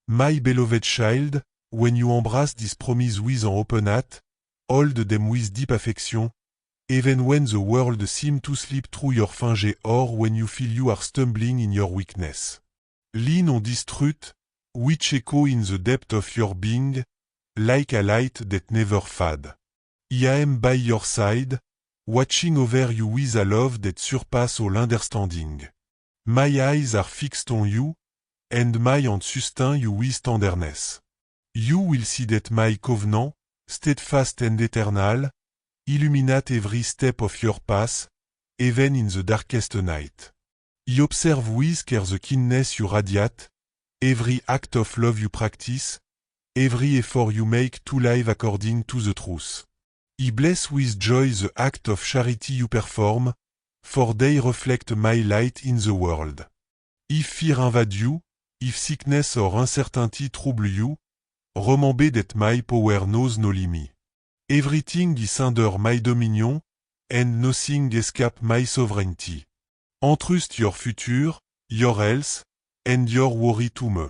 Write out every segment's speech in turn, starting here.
My beloved child, when you embrace this promise with an open heart, hold them with deep affection, even when the world seems to slip through your fingers or when you feel you are stumbling in your weakness. Lean on this truth, which echo in the depth of your being, like a light that never fade. I am by your side, watching over you with a love that surpasses all understanding. My eyes are fixed on you, and my hand sustain you with tenderness. You will see that my covenant, steadfast and eternal, illuminate every step of your path, even in the darkest night. I observe with care the keenness you radiate, every act of love you practice, every effort you make to live according to the truth. I bless with joy the act of charity you perform, for they reflect my light in the world. If fear invade you, if sickness or uncertainty trouble you, remember that my power knows no limit. Everything is under my dominion, and nothing escape my sovereignty. Entrust your future, your health, and your worry to me.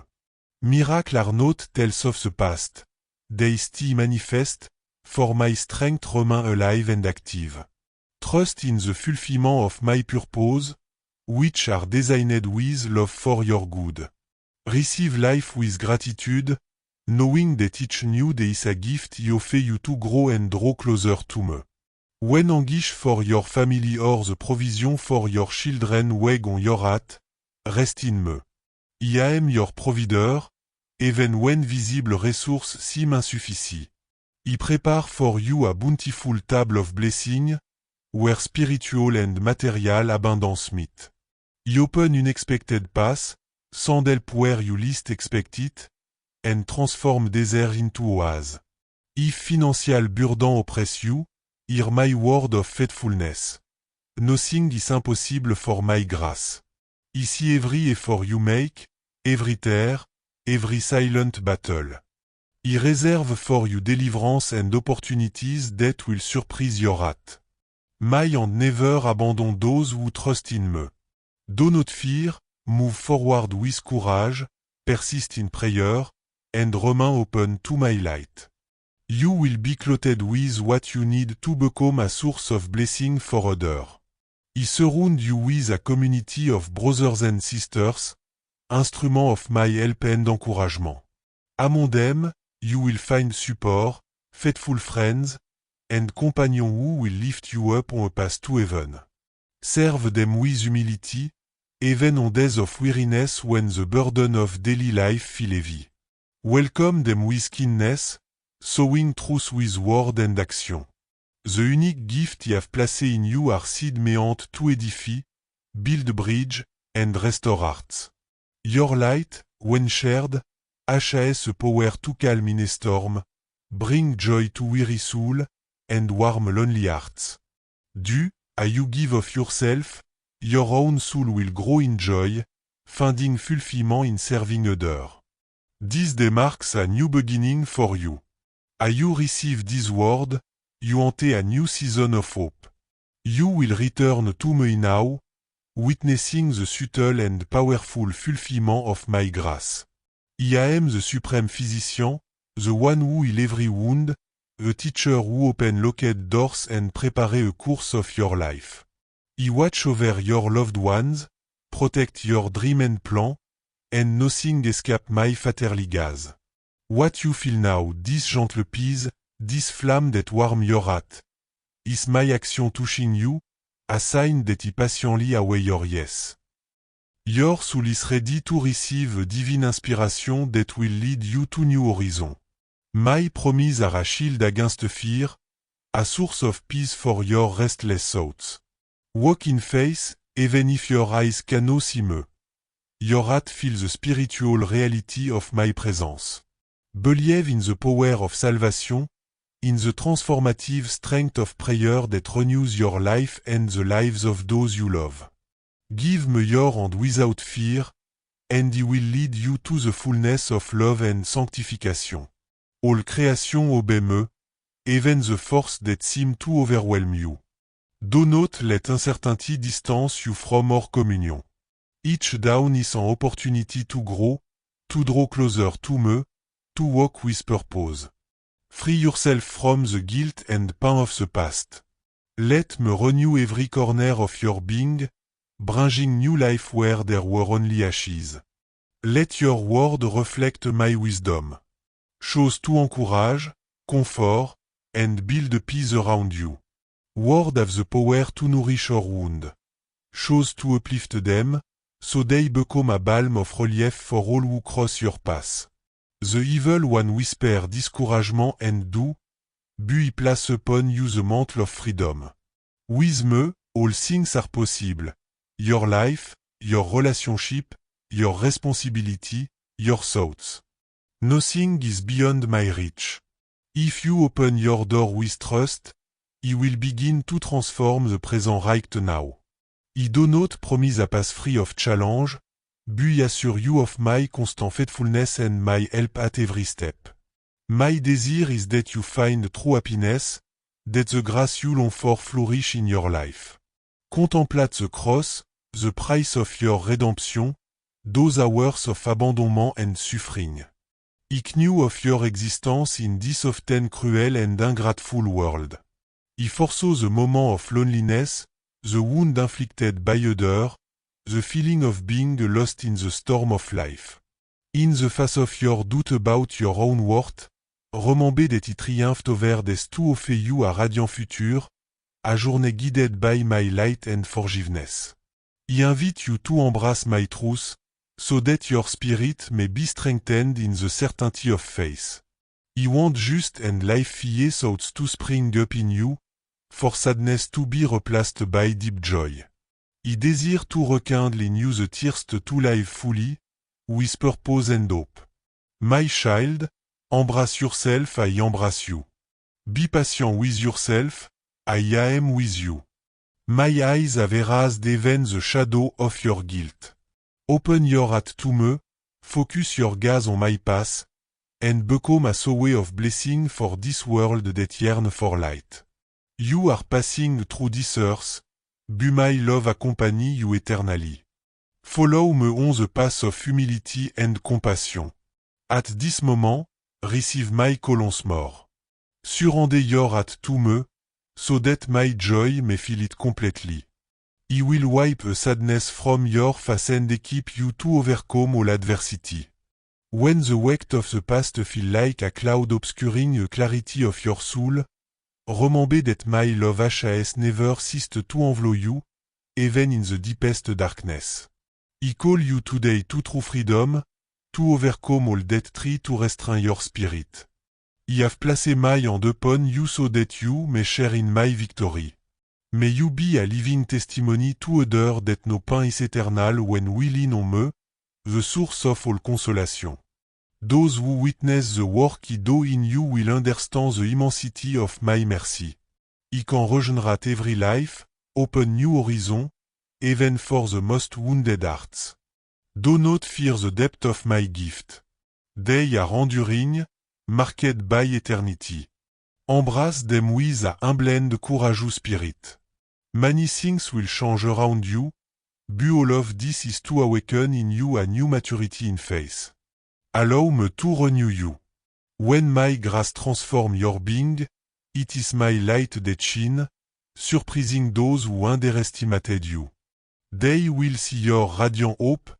Miracles are not tales of the past. They still manifest, for my strength remain alive and active. Trust in the fulfillment of my purpose, which are designed with love for your good. Receive life with gratitude, knowing that each new day is a gift I offer you to grow and draw closer to me. When anguish for your family or the provision for your children weigh on your heart, rest in me. I am your provider, even when visible resources seem insufficient. I prepare for you a bountiful table of blessing, where spiritual and material abundance meet. I open unexpected paths, send help where you least expect it, and transform desert into oases. If financial burden oppress you, hear my word of faithfulness. Nothing is impossible for my grace. I see every effort you make, every tear, every silent battle. I reserve for you deliverance and opportunities that will surprise your heart. My hand never abandon those who trust in me. Do not fear, move forward with courage, persist in prayer, and remain open to my light. You will be clothed with what you need to become a source of blessing for others. I surround you with a community of brothers and sisters, instruments of my help and encouragement. Among them, you will find support, faithful friends, and companions who will lift you up on a path to heaven. Serve them with humility, even on days of weariness when the burden of daily life feel heavy. Welcome them with kindness, sowing truth with word and action. The unique gift I have placed in you are seed meant to edify, build bridge, and restore hearts. Your light, when shared, has a power to calm in a storm, bring joy to weary soul, and warm lonely hearts. Do, as you give of yourself, your own soul will grow in joy, finding fulfillment in serving others. This day marks a new beginning for you. As you receive this word, you enter a new season of hope. You will return to me now, witnessing the subtle and powerful fulfillment of my grace. I am the supreme physician, the one who heals every wound, a teacher who opens locked doors and prepares a course of your life. I watch over your loved ones, protect your dream and plan, and nothing escape my fatherly gaze. What you feel now, this gentle peace, this flame that warm your heart, is my action touching you, a sign that I patiently await your yes. Your soul is ready to receive a divine inspiration that will lead you to new horizons. My promise are a shield against fear, a source of peace for your restless thoughts. Walk in faith, even if your eyes cannot see me. Your heart feels the spiritual reality of my presence. Believe in the power of salvation, in the transformative strength of prayer that renews your life and the lives of those you love. Give me your hand without fear, and He will lead you to the fullness of love and sanctification. All creation obey me, even the force that seem to overwhelm you. Do not let uncertainty distance you from our communion. Each dawn is an opportunity to grow, to draw closer to me, to walk with purpose. Free yourself from the guilt and pain of the past. Let me renew every corner of your being, bringing new life where there were only ashes. Let your word reflect my wisdom. Chose to encourage, comfort, and build peace around you. Word have the power to nourish our wound. Chose to uplift them, so they become a balm of relief for all who cross your path. The evil one whisper discouragement and do, but place upon you the mantle of freedom. With me, all things are possible. Your life, your relationship, your responsibility, your thoughts. Nothing is beyond my reach. If you open your door with trust, he will begin to transform the present right now. He do not promise a path free of challenge, but he assure you of my constant faithfulness and my help at every step. My desire is that you find true happiness, that the grace you long for flourish in your life. Contemplate the cross, the price of your redemption, those hours of abandonment and suffering. He knew of your existence in this often cruel and ungrateful world. He foresaw the moment of loneliness, the wound inflicted by other, the feeling of being lost in the storm of life. In the face of your doubt about your own worth, remember that he triumphed over death to offer you a radiant future, a journey guided by my light and forgiveness. He invite you to embrace my truth, so that your spirit may be strengthened in the certainty of faith. He wants just and life-filled thoughts to spring up in you, for sadness to be replaced by deep joy. He desires to rekindle in you the thirst to live fully, with purpose and hope. My child, embrace yourself, I embrace you. Be patient with yourself, I am with you. My eyes have erased even the shadow of your guilt. Open your heart to me, focus your gaze on my path, and become a way of blessing for this world that yearns for light. You are passing through this earth, but my love accompany you eternally. Follow me on the path of humility and compassion. At this moment, receive my call once more. Surrender your heart to me, so that my joy may fill it completely. He will wipe a sadness from your face and equip you to overcome all adversity. When the weight of the past feels like a cloud obscuring the clarity of your soul, remember that my love has never ceased to envelop you, even in the deepest darkness. He calls you today to true freedom, to overcome all that try to restrain your spirit. He have placed my hand upon you so that you may share in my victory. May you be a living testimony to others that no pain is eternal when we lean on me, the source of all consolation. Those who witness the work he do in you will understand the immensity of my mercy. He can regenerate every life, open new horizons, even for the most wounded hearts. Do not fear the depth of my gift. They are enduring, marked by eternity. Embrace them with a humble and courageous spirit. Many things will change around you, but all of this is to awaken in you a new maturity in faith. Allow me to renew you. When my grace transforms your being, it is my light that shines, surprising those who underestimated you. They will see your radiant hope,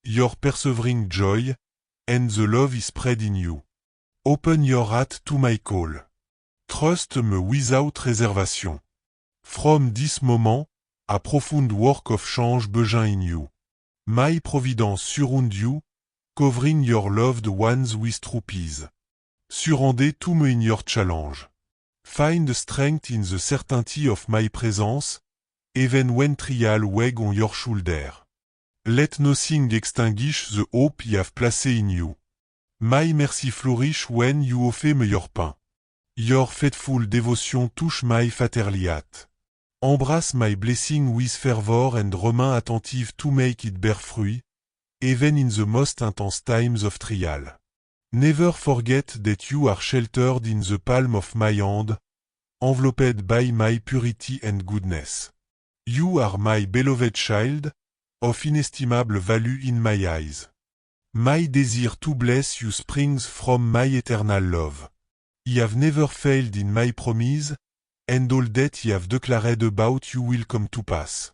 your persevering joy, and the love is spread in you. Open your heart to my call. Trust me without reservation. From this moment, a profound work of change begins in you. My providence surround you, covering your loved ones with true peace. Surrender to me in your challenge. Find strength in the certainty of my presence, even when trial weigh on your shoulder. Let nothing extinguish the hope I have placed in you. My mercy flourish when you offer me your pain. Your faithful devotion touch my fatherly heart. Embrace my blessing with fervor and remain attentive to make it bear fruit, even in the most intense times of trial. Never forget that you are sheltered in the palm of my hand, enveloped by my purity and goodness. You are my beloved child, of inestimable value in my eyes. My desire to bless you springs from my eternal love. I have never failed in my promise, and all that I have declared about you will come to pass.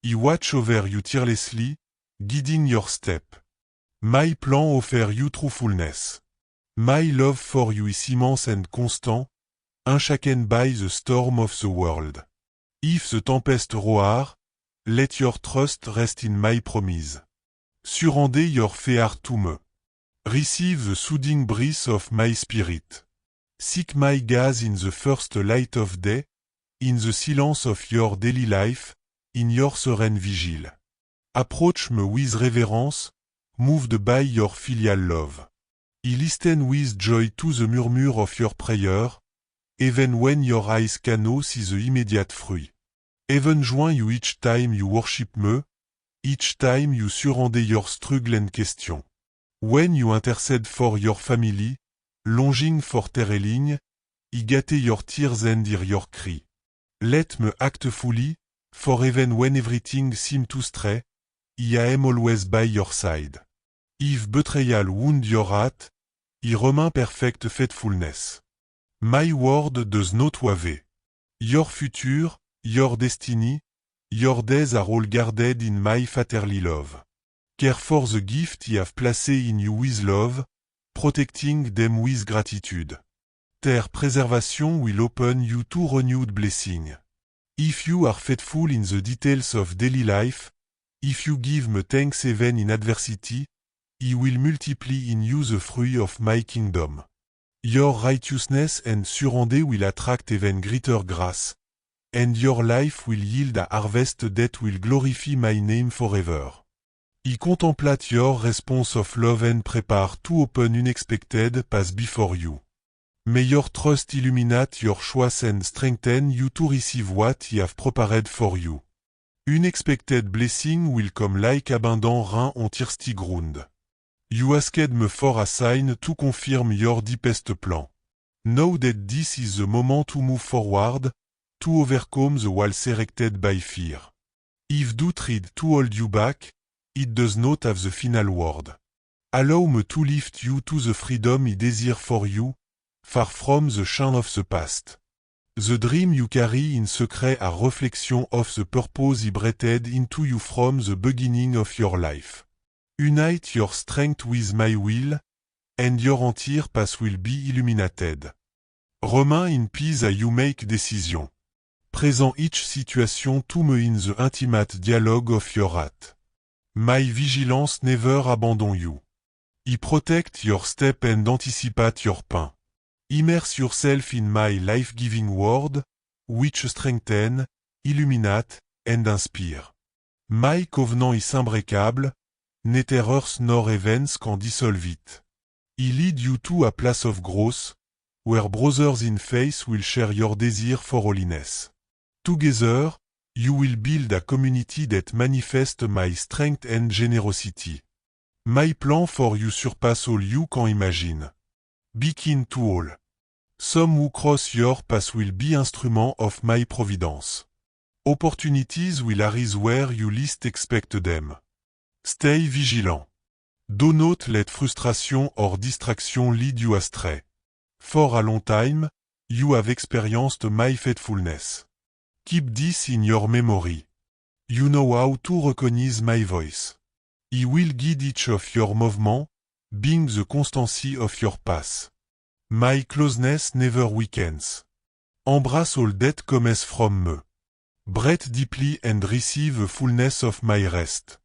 I watch over you tirelessly, guiding your step. My plan offer you truthfulness. My love for you is immense and constant, unshaken by the storm of the world. If the tempest roar, let your trust rest in my promise. Surrender your fear to me. Receive the soothing breeze of my spirit. Seek my gaze in the first light of day, in the silence of your daily life, in your serene vigil. Approach me with reverence, moved by your filial love. I listen with joy to the murmur of your prayer, even when your eyes cannot see the immediate fruit. Heaven join you each time you worship me, each time you surrender your struggle and question. When you intercede for your family, longing for terreling, I gate your tears and hear your cry. Let me act fully, for even when everything seem to stray, I am always by your side. If betrayal wound your heart, I remain perfect faithfulness. My word does not waver. Your future, your destiny, your days are all guarded in my fatherly love. Care for the gift I have placed in you with love, protecting them with gratitude. Their preservation will open you to renewed blessing. If you are faithful in the details of daily life, if you give me thanks even in adversity, I will multiply in you the fruit of my kingdom. Your righteousness and surrender will attract even greater grace, and your life will yield a harvest that will glorify my name forever. I contemplate your response of love and prepare to open unexpected paths before you. May your trust illuminate your choice and strengthen you to receive what I have prepared for you. Unexpected blessing will come like abundant rain on thirsty ground. You asked me for a sign to confirm your deepest plan. Know that this is the moment to move forward, to overcome the walls erected by fear. If doubt tried to hold you back, it does not have the final word. Allow me to lift you to the freedom I desire for you, far from the shame of the past. The dream you carry in secret are reflection of the purpose I breathed into you from the beginning of your life. Unite your strength with my will, and your entire path will be illuminated. Remain in peace as you make decision. Present each situation to me in the intimate dialogue of your heart. My vigilance never abandon you. I protect your step and anticipate your pain. Immerse yourself in my life-giving word, which strengthen, illuminate, and inspire. My covenant is imbricable, neither earth nor heavens can dissolve it. I lead you to a place of growth, where brothers in faith will share your desire for holiness. Together, you will build a community that manifests my strength and generosity. My plan for you surpass all you can imagine. Be kind to all. Some who cross your path will be instruments of my providence. Opportunities will arise where you least expect them. Stay vigilant. Do not let frustration or distraction lead you astray. For a long time, you have experienced my faithfulness. Keep this in your memory. You know how to recognize my voice. I will guide each of your movements, being the constancy of your path. My closeness never weakens. Embrace all that comes from me. Breathe deeply and receive the fullness of my rest.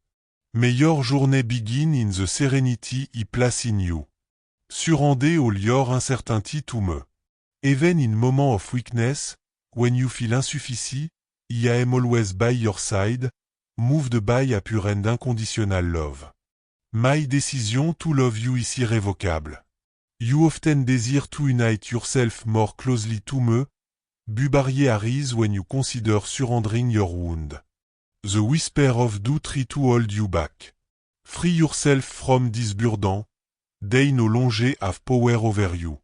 May your journey begin in the serenity I place in you. Surrender all your uncertainty to me. Even in moments of weakness, when you feel insufficient, I am always by your side, moved by a pure and unconditional love. My decision to love you is irrevocable. You often desire to unite yourself more closely to me, but barriers arise when you consider surrendering your wound. The whisper of doubt try to hold you back. Free yourself from this burden. They no longer have power over you.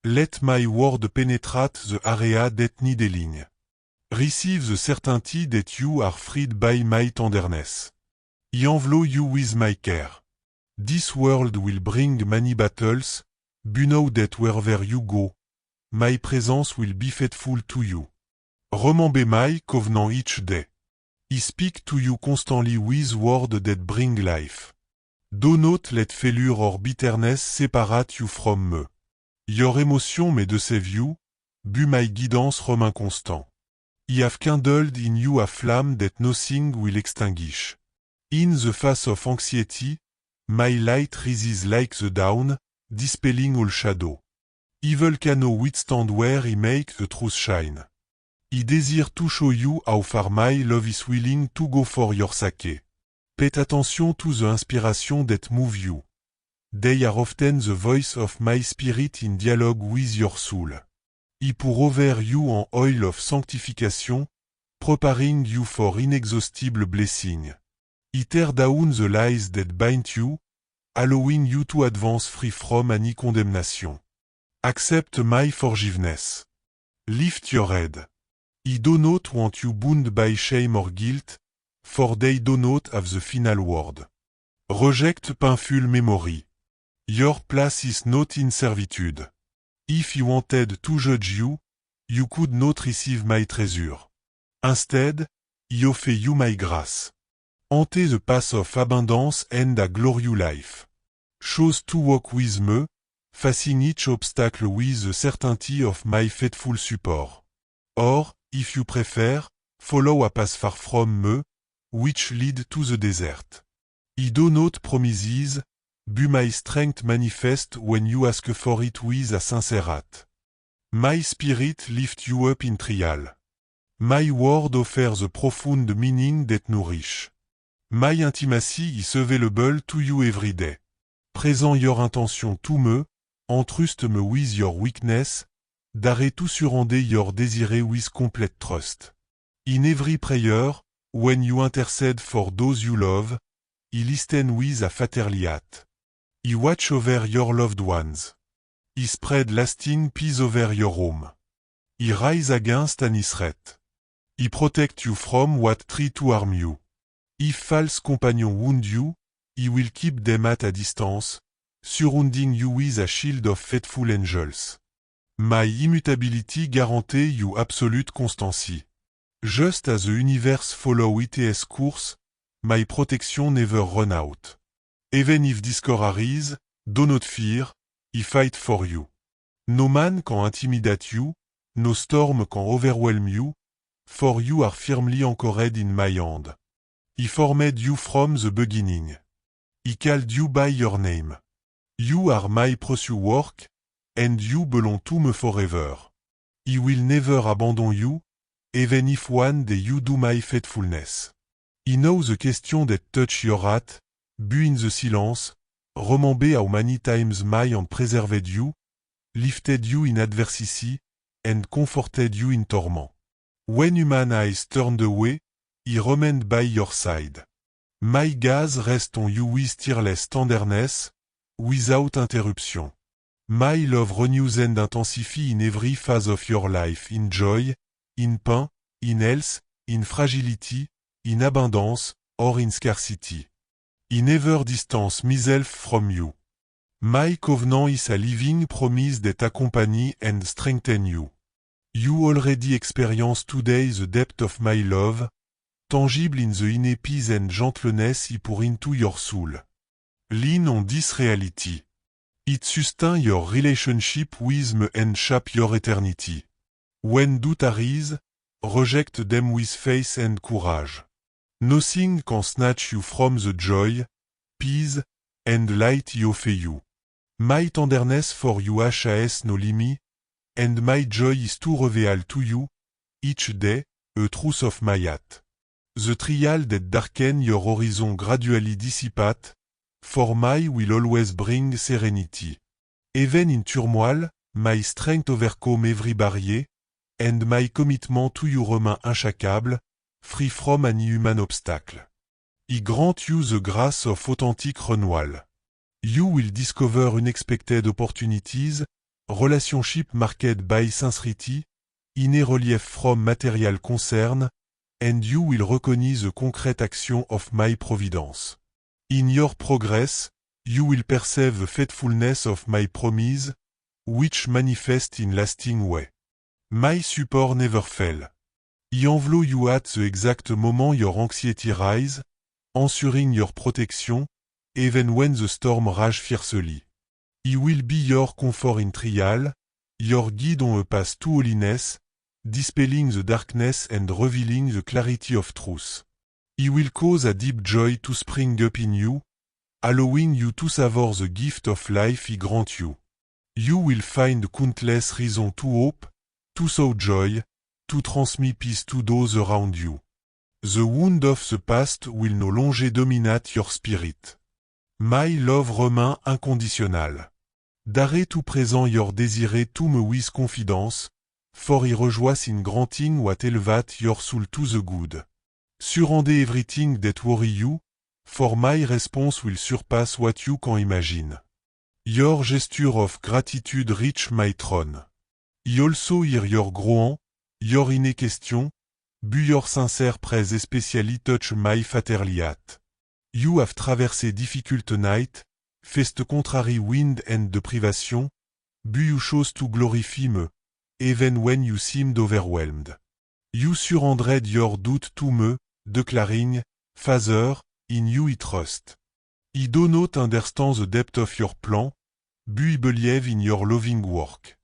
Let my word penetrate the area that need healing. Receive the certainty that you are freed by my tenderness. I envelop you with my care. This world will bring many battles, but know that wherever you go, my presence will be faithful to you. Remember my covenant each day. I speak to you constantly with words that bring life. Do not let failure or bitterness separate you from me. Your emotion may deceive you, but my guidance remain constant. I have kindled in you a flame that nothing will extinguish. In the face of anxiety, my light rises like the dawn, dispelling all shadow. Evil cannot withstand where I make the truth shine. I desire to show you how far my love is willing to go for your sake. Pay attention to the inspiration that move you. They are often the voice of my spirit in dialogue with your soul. I pour over you an oil of sanctification, preparing you for inexhaustible blessing. I tear down the lies that bind you, allowing you to advance free from any condemnation. Accept my forgiveness. Lift your head. I do not want you bound by shame or guilt, for they do not have the final word. Reject painful memory. Your place is not in servitude. If you wanted to judge you, you could not receive my treasure. Instead, I offer you my grace. Enter the path of abundance and a glorious life. Choose to walk with me, facing each obstacle with the certainty of my faithful support. Or, if you prefer, follow a path far from me, which lead to the desert. I do not promises, but my strength manifest when you ask for it with a sincere heart. My spirit lift you up in trial. My word offers a profound meaning that nourish. My intimacy is available to you every day. Présent your intention to me, entrust me with your weakness, dare to surrender your desire with complete trust. In every prayer, when you intercede for those you love, I listen with a fatherly heart. I watch over your loved ones. I spread lasting peace over your home. I rise against any threat. I protect you from what try to harm you. If false companions wound you, I will keep them at a distance, surrounding you with a shield of faithful angels. My immutability guarantee you absolute constancy. Just as the universe follow its course, my protection never run out. Even if discord arise, do not fear, I fight for you. No man can intimidate you, no storm can overwhelm you, for you are firmly anchored in my hand. I formed you from the beginning. I called you by your name. You are my precious work, and you belong to me forever. I will never abandon you, even if one day you do my faithfulness. I know the question that touch your heart, but in the silence, remember how many times my hand preserved you, lifted you in adversity, and comforted you in torment. When human eyes turned away, I remained by your side. My gaze rests on you with tearless tenderness, without interruption. My love renews and intensifies in every phase of your life, in joy, in pain, in health, in fragility, in abundance, or in scarcity. I never distance myself from you. My covenant is a living promise that accompany and strengthen you. You already experience today the depth of my love, tangible in the inner peace and gentleness I pour into your soul. Lean on this reality. It sustains your relationship with me and shape your eternity. When doubt arise, reject them with faith and courage. Nothing can snatch you from the joy, peace, and light I offer you. My tenderness for you has no limit, and my joy is to reveal to you, each day, a truth of my heart. The trial that darken your horizon gradually dissipate, for my will always bring serenity. Even in turmoil, my strength overcome every barrier, and my commitment to you remain imshakable, free from any human obstacle. I grant you the grace of authentic renewal. You will discover unexpected opportunities, relationship marked by sincerity, inner relief from material concern, and you will recognize the concrete action of my providence. In your progress, You will perceive the faithfulness of my promise, which manifest in lasting way. My support never fail. I envelope you at the exact moment your anxiety rise, ensuring your protection, even when the storm rage fiercely. He will be your comfort in trial, your guide on a path to holiness, dispelling the darkness and revealing the clarity of truth. He will cause a deep joy to spring up in you, allowing you to savor the gift of life he grant you. You will find countless reasons to hope, to sow joy, to transmit peace to those around you. The wound of the past will no longer dominate your spirit. My love remain inconditionnel. Dare tout présent your desire to me with confidence, for he rejoice in granting what elevate your soul to the good. Surrender everything that worry you, for my response will surpass what you can imagine. Your gesture of gratitude reach my throne. I also hear your groan, your inné question, but your sincere praise especially touch my fatherly heart. You have traversé difficult night, faced contrary wind and deprivation, but you chose to glorify me, even when you seemed overwhelmed. You surrendered your doubt to me, declaring, Father, in you I trust. I do not understand the depth of your plan, but I believe in your loving work.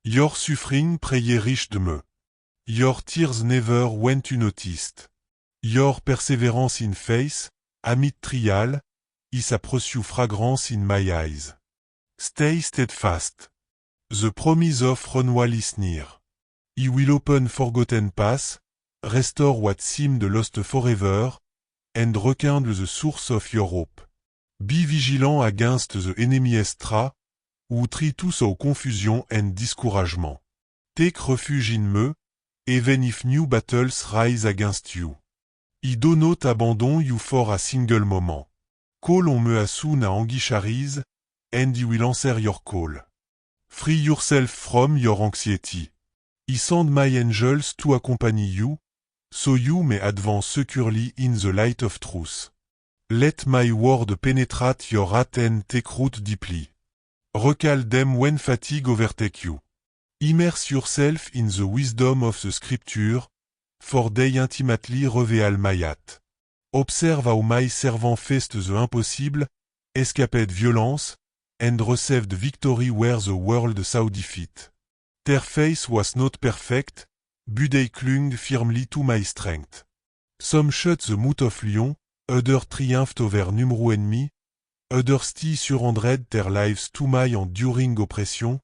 Your suffering prayer reached me. Your tears never went unnoticed. Your perseverance in faith, amid trial, is a precious fragrance in my eyes. Stay steadfast. The promise of renewal is near. He will open forgotten paths, restore what seemed lost forever, and rekindle the source of your hope. Be vigilant against the enemy Estra, who try to sow confusion and discouragement. Take refuge in me, even if new battles rise against you. I do not abandon you for a single moment. Call on me as soon as anguish arise, and he will answer your call. Free yourself from your anxiety. I send my angels to accompany you, so you may advance securely in the light of truth. Let my word penetrate your heart and take root deeply. Recall them when fatigue overtake you. Immerse yourself in the wisdom of the scripture, for they intimately reveal my heart. Observe how my servant faced the impossible, escaped violence, and received victory where the world saw defeat. Their faith was not perfect, but they clung firmly to my strength. Some shut the mouth of lion, others triumphed over numerous enemy, others still surrendered their lives to my enduring oppression,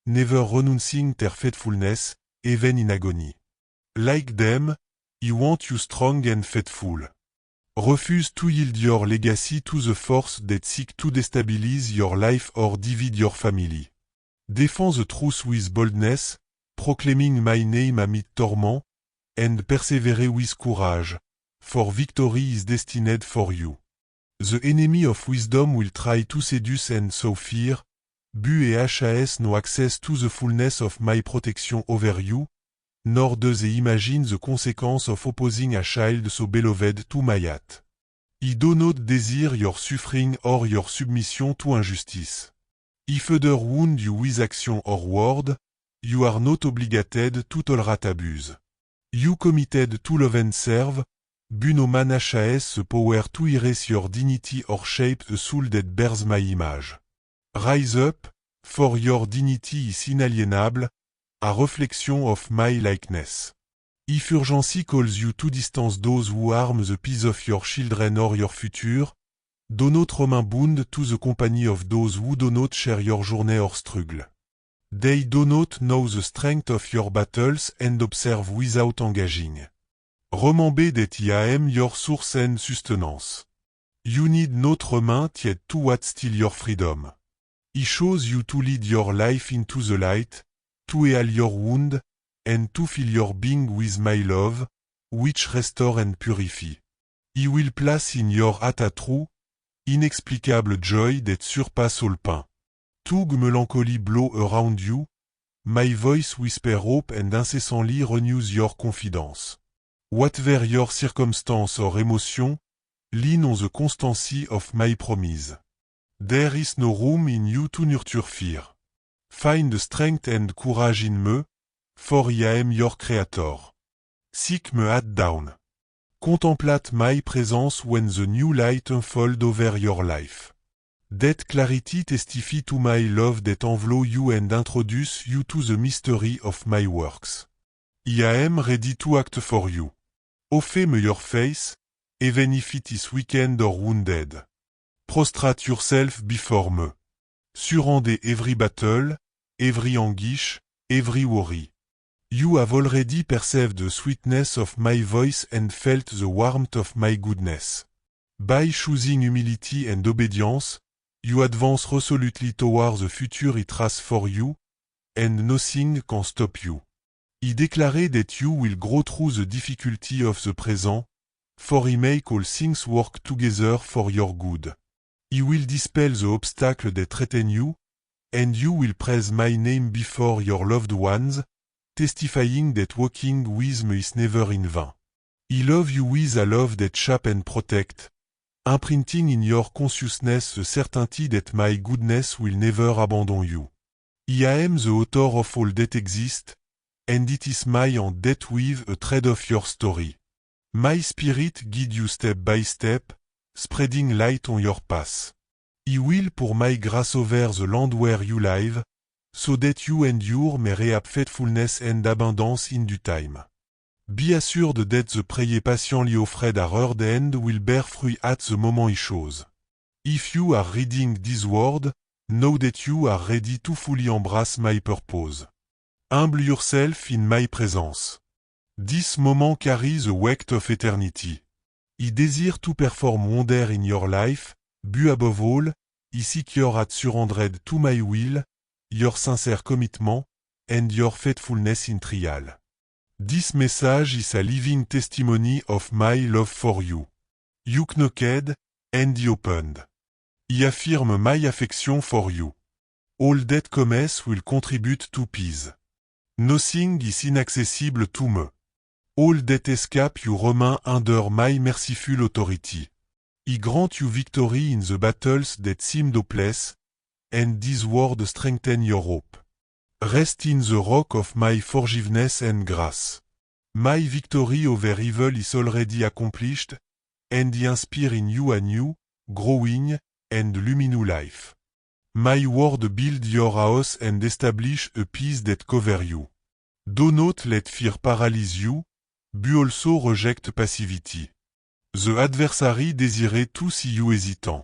never renouncing their faithfulness, even in agony. Like them, I want you strong and faithful. Refuse to yield your legacy to the force that seek to destabilize your life or divide your family. Defend the truth with boldness, proclaiming my name amid torment, and persevere with courage, for victory is destined for you. The enemy of wisdom will try to seduce and sow fear, but has no access to the fullness of my protection over you, nor do they imagine the consequence of opposing a child so beloved to my heart. I do not desire your suffering or your submission to injustice. If other wound you with action or word, you are not obligated to tolerate abuse. You committed to love and serve, but no man has the power to erase your dignity or shape the soul that bears my image. Rise up, for your dignity is inalienable, a reflection of my likeness. If urgency calls you to distance those who harm the peace of your children or your future, do not remain bound to the company of those who do not share your journey or struggle. They do not know the strength of your battles and observe without engaging. Remember that I am your source and sustenance. You need not remain yet to what steal your freedom. He shows you to lead your life into the light, to heal your wound, and to fill your being with my love, which restore and purify. He will place in your heart a true, inexplicable joy that surpass all pain. Tug melancholy blow around you, my voice whisper hope and incessantly renews your confidence. Whatever your circumstance or emotion, lean on the constancy of my promise. There is no room in you to nurture fear. Find strength and courage in me, for I am your creator. Seek me at dawn. Contemplate my presence when the new light unfold over your life. That clarity testify to my love that envelope you and introduce you to the mystery of my works. I am ready to act for you. Offer me your face, even if it is weakened or wounded. Prostrate yourself before me. Surrender every battle, every anguish, every worry. You have already perceived the sweetness of my voice and felt the warmth of my goodness. By choosing humility and obedience, you advance resolutely toward the future it has for you, and nothing can stop you. I declare that you will grow through the difficulty of the present, for I make all things work together for your good. I will dispel the obstacle that threaten you, and you will praise my name before your loved ones, testifying that walking with me is never in vain. I love you with a love that shape and protect, imprinting in your consciousness the certainty that my goodness will never abandon you. I am the author of all that exists, and it is my hand that weave a thread of your story. My spirit guide you step by step, spreading light on your path. I will pour my grace over the land where you live, so that you endure may reap faithfulness and abundance in due time. Be assured that the prayer patiently offered at her end will bear fruit at the moment it shows. If you are reading this word, know that you are ready to fully embrace my purpose. Humble yourself in my presence. This moment carries the weight of eternity. I desire to perform wonder in your life, but above all, I seek your heart surrendered to my will, your sincere commitment, and your faithfulness in trial. This message is a living testimony of my love for you. You knocked, and I opened. I affirm my affection for you. All that comes will contribute to peace. Nothing is inaccessible to me. All that escape you remain under my merciful authority. I grant you victory in the battles that seemed hopeless, and this word strengthen your hope. Rest in the rock of my forgiveness and grace. My victory over evil is already accomplished, and I inspire in you a new, growing, and luminous life. My word build your house and establish a peace that cover you. Do not let fear paralyze you, but also reject passivity. The adversary desire to see you hesitant.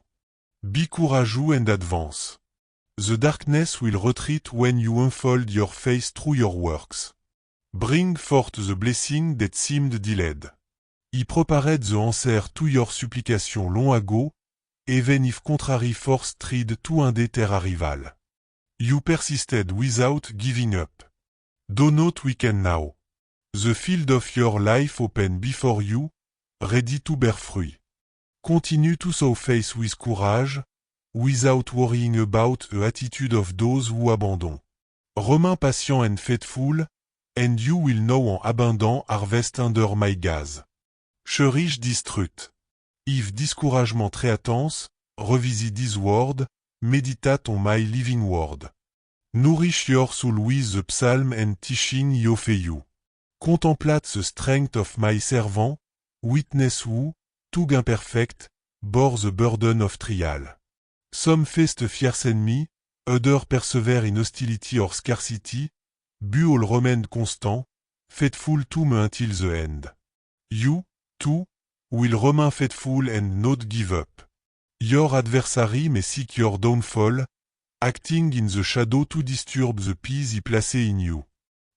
Be courageous and advance. The darkness will retreat when you unfold your face through your works. Bring forth the blessing that seemed delayed. I prepared the answer to your supplication long ago, even if contrary force tried to hinder their arrival. You persisted without giving up. Do not weaken now. The field of your life open before you, ready to bear fruit. Continue to sow faith with courage, without worrying about the attitude of those who abandon. Remain patient and faithful, and you will know an abundant harvest under my gaze. Cherish this truth. If discouragement threatens, revisit this word, meditate on my living word. Nourish your soul with the psalm and teaching I offer you. Contemplate the strength of my servant, witness who, too imperfect, bore the burden of trial. Some faced fierce enemy, others persevere in hostility or scarcity, but all remained constant, faithful to me until the end. You, too, will remain faithful and not give up. Your adversary may seek your downfall, acting in the shadow to disturb the peace he placed in you.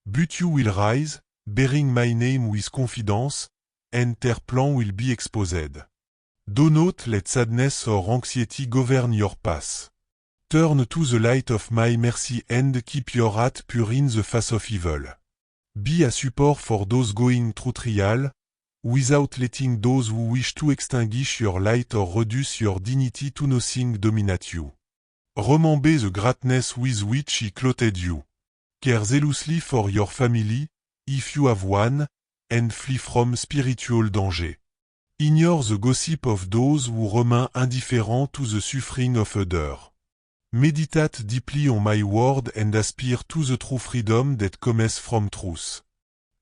But you will rise, bearing my name with confidence, and their plan will be exposed. Do not let sadness or anxiety govern your path. Turn to the light of my mercy and keep your heart pure in the face of evil. Be a support for those going through trial, without letting those who wish to extinguish your light or reduce your dignity to nothing dominate you. Remember the greatness with which he clothed you. Care zealously for your family, if you have one, and flee from spiritual danger. Ignore the gossip of those who remain indifferent to the suffering of other. Meditate deeply on my word and aspire to the true freedom that comes from truth.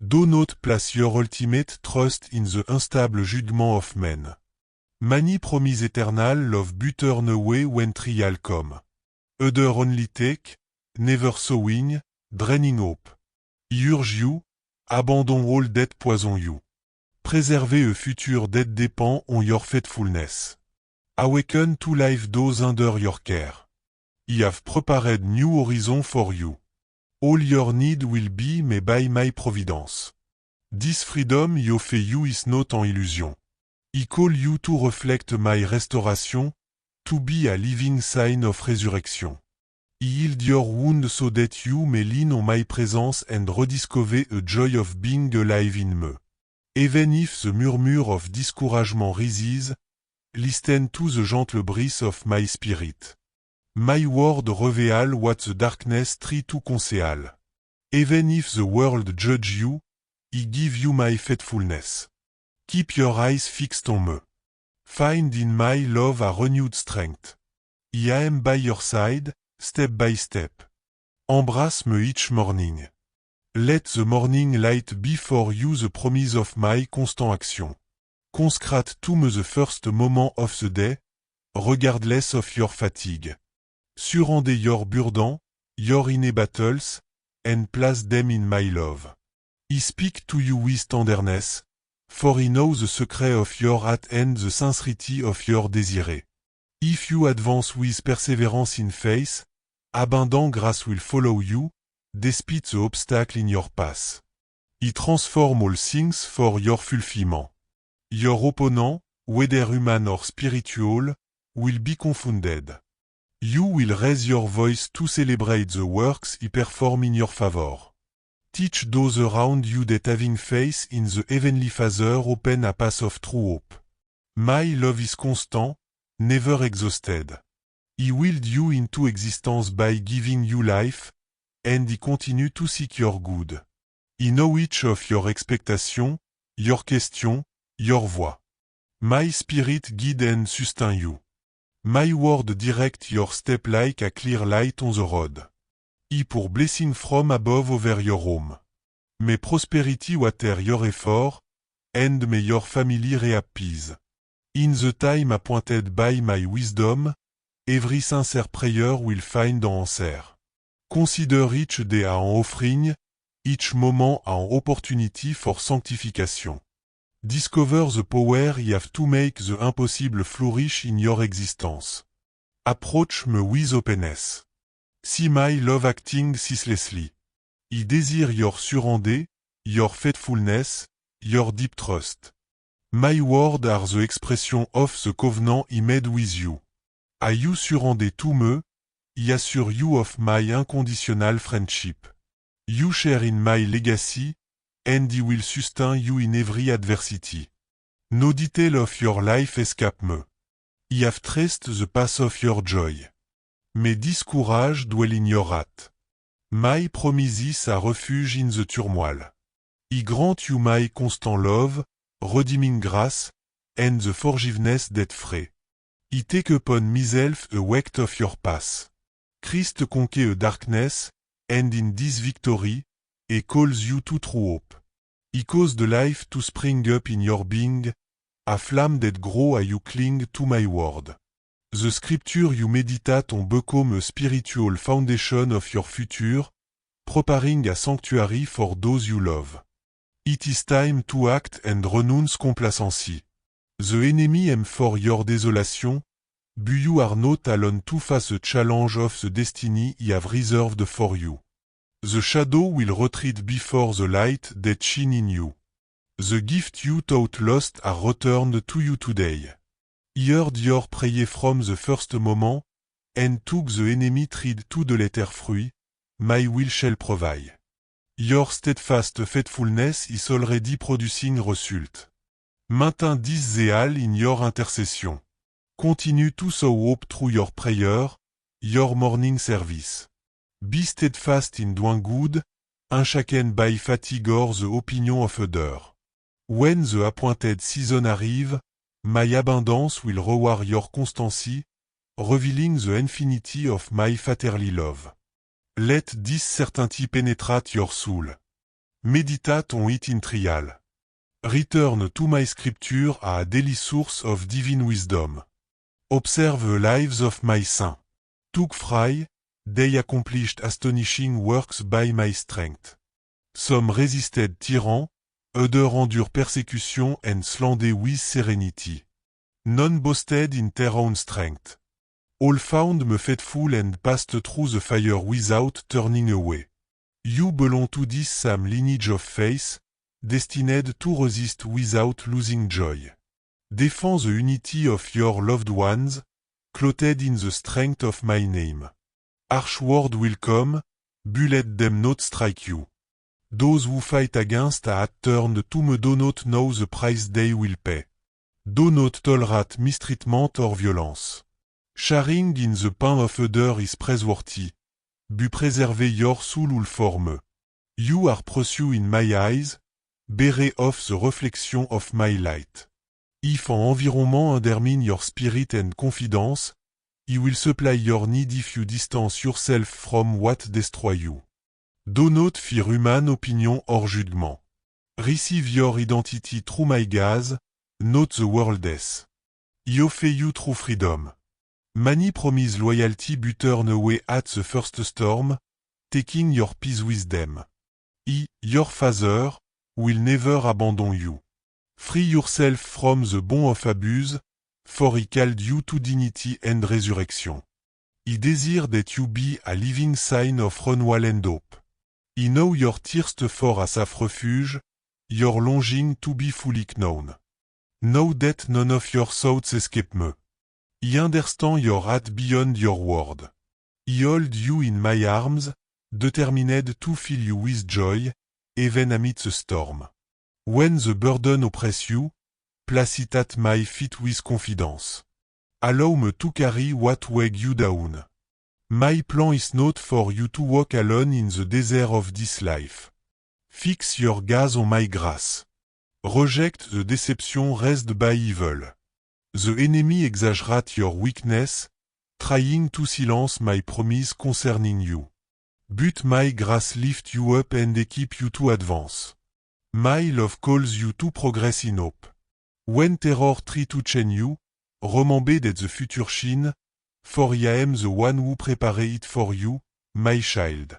Do not place your ultimate trust in the unstable judgment of men. Many promise eternal love but turn away when trial come. Other only take, never sowing, draining hope. I urge you, abandon all that poison you. Préserver a future that depend on your faithfulness. Awaken to life those under your care. I have prepared new horizon for you. All your need will be met by my providence. This freedom I offer you is not an illusion. I call you to reflect my restoration, to be a living sign of resurrection. I healed your wound so that you may lean on my presence and rediscover a joy of being alive in me. Even if the murmur of discouragement rises, listen to the gentle breeze of my spirit. My word reveal what the darkness try to conceal. Even if the world judge you, I give you my faithfulness. Keep your eyes fixed on me. Find in my love a renewed strength. I am by your side, step by step. Embrace me each morning. Let the morning light be for you the promise of my constant action. Consecrate to me the first moment of the day, regardless of your fatigue. Surrender your burden, your inner battles, and place them in my love. I speak to you with tenderness, for I know the secret of your heart and the sincerity of your desire. If you advance with perseverance in faith, abundant grace will follow you, despite the obstacle in your path. I transform all things for your fulfillment. Your opponent, whether human or spiritual, will be confounded. You will raise your voice to celebrate the works I perform in your favor. Teach those around you that having faith in the Heavenly Father open a path of true hope. My love is constant, never exhausted. I willed you into existence by giving you life, and I continue to seek your good. I know each of your expectations, your questions, your voix. My spirit guide and sustain you. My word direct your step like a clear light on the road. I pour blessing from above over your home. May prosperity water your effort, and may your family reappease. In the time appointed by my wisdom, every sincere prayer will find an answer. Consider each day an offering, each moment an opportunity for sanctification. Discover the power you have to make the impossible flourish in your existence. Approach me with openness. See my love acting ceaselessly. I desire your surrender, your faithfulness, your deep trust. My words are the expression of the covenant I made with you. I you surrender to me, I assure you of my unconditional friendship. You share in my legacy, and I will sustain you in every adversity. No detail of your life escape me. I have traced the path of your joy. Mes discourage dwell in your heart. My promises are refuge in the turmoil. I grant you my constant love, redeeming grace, and the forgiveness that free. I take upon myself a weight of your path. Christ conquer a darkness, and in this victory, he calls you to true hope. He cause the life to spring up in your being, a flame that grow as you cling to my word. The scripture you meditate on become a spiritual foundation of your future, preparing a sanctuary for those you love. It is time to act and renounce complacency. The enemy aim for your desolation, but you are not alone to face the challenge of the destiny he have reserved for you. The shadow will retreat before the light that shine in you. The gift you thought lost are returned to you today. He heard your prayer from the first moment, and took the enemy tried to the latter fruit, my will shall provide. Your steadfast faithfulness is already producing result. Maintain this zeal in your intercession. Continue to sow hope through your prayer, your morning service. Be steadfast in doing good, unshaken by fatigue or the opinion of others. When the appointed season arrive, My abundance will reward your constancy, revealing the infinity of my fatherly love. Let this certainty penetrate your soul. Meditate on it in trial. Return to my scripture a daily source of divine wisdom. Observe the lives of my saints. Took fry, they accomplished astonishing works by my strength. Some resisted tyranny, others endured persecution and slandered with serenity. None boasted in their own strength. All found me faithful and passed through the fire without turning away. You belong to this same lineage of faith, destined to resist without losing joy. Defend the unity of your loved ones, clothed in the strength of my name. Harsh word will come, bullet them not strike you. Those who fight against a turned to me do not know the price they will pay. Do not tolerate mistreatment or violence. Sharing in the pain of other is praiseworthy. Bu preserver your soul for me. You are precious in my eyes, bear off the reflection of my light. If an environment undermine your spirit and confidence, he will supply your need if you distance yourself from what destroy you. Do not fear human opinion or judgment. Receive your identity through my gaze, not the world's. He offer you true freedom. Many promise loyalty but turn away at the first storm, taking your peace with them. He, your father, will never abandon you. Free yourself from the bond of abuse, for he called you to dignity and resurrection. He desire that you be a living sign of renewal and hope. He know your thirst for a safe refuge, your longing to be fully known. Know that none of your thoughts escape me. He understand your heart beyond your word. He hold you in my arms, determined to fill you with joy, even amid the storm. When the burden oppress you, place it at my feet with confidence. Allow me to carry what weighs you down. My plan is not for you to walk alone in the desert of this life. Fix your gaze on my grace. Reject the deception raised by evil. The enemy exaggerate your weakness, trying to silence my promise concerning you. But my grace lift you up and equip you to advance. My love calls you to progress in hope. When terror try to chain you, remember that the future shine, for I am the one who prepared it for you, my child.